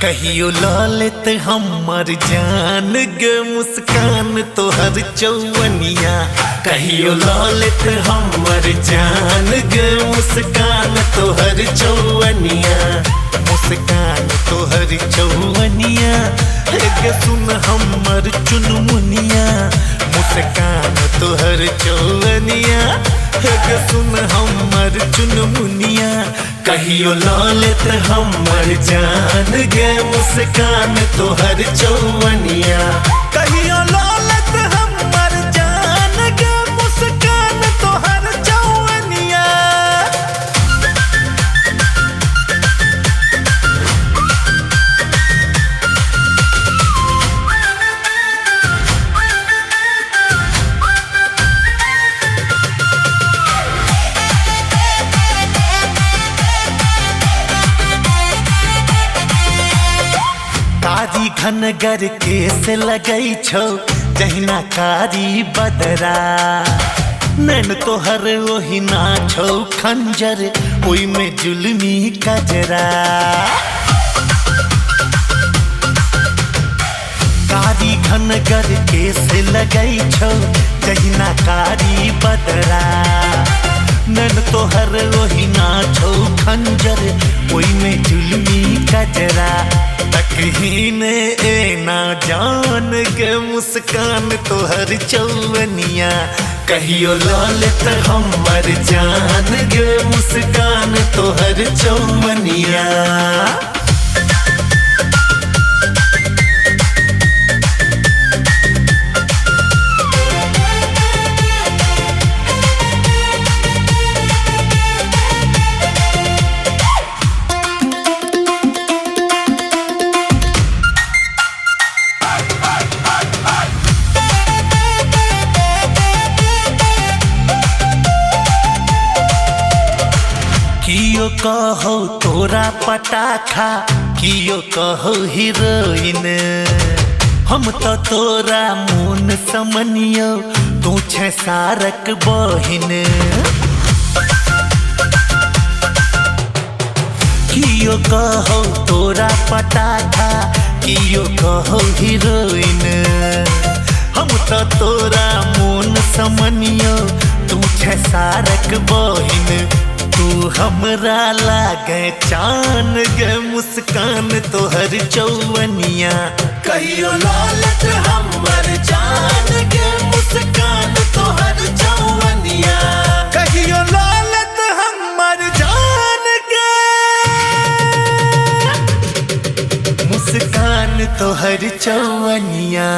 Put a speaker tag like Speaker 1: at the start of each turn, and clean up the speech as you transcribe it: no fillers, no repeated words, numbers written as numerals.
Speaker 1: कहियो ललित हमर जान गे मुस्कान तोहर चौवनिया। कहियो ललित हमर जान गे मुस्कान तोहर चौवनिया। मुस्कान तोहर चौवनिया गे सुन हमर चुनमुनिया। मुस्कान तोहर चौवनिया गे सुन हमर चुनमुनिया। कहियो ललित हमर जान गे मुस्कान तोहर चौवनिया। कहियो ललित हमर जान गे मुस्कान तोहर चौवनिया। कारी घनगर केस लगई छौ जहिना कारी बदरा। नैन तोहर ओहिना छौ खंजर ओई में जुल्मी कजरा। कारी घनगर केस लगई छौ जहिना कारी बदरा। नैन तोहर ओहिना छौ खंजर ओई में जुल्मी कजरा। तकहीन ए ना जान गे मुस्कान तोहर चौवनिया। कहियो ललित हमर जान गे मुस्कान तोहर चौवनिया। कियो कहो तोरा पटाखा कियो कहो हीरोइन। हम तो तोरा मोन समनियो तू छे सारक बहिन। कियो कहो तोरा पटाखा कियो कहो हीरोइन। हम तो तोरा मोन समनियो तू छे सारक बहिन। तू हमरा लागे चान गे मुस्कान तोहर चौवनिया। कहियो ललित हमर जान गे मुस्कान तोहर चौवनिया। कहियो ललित हमर जान गे मुस्कान तोहर चौवनिया।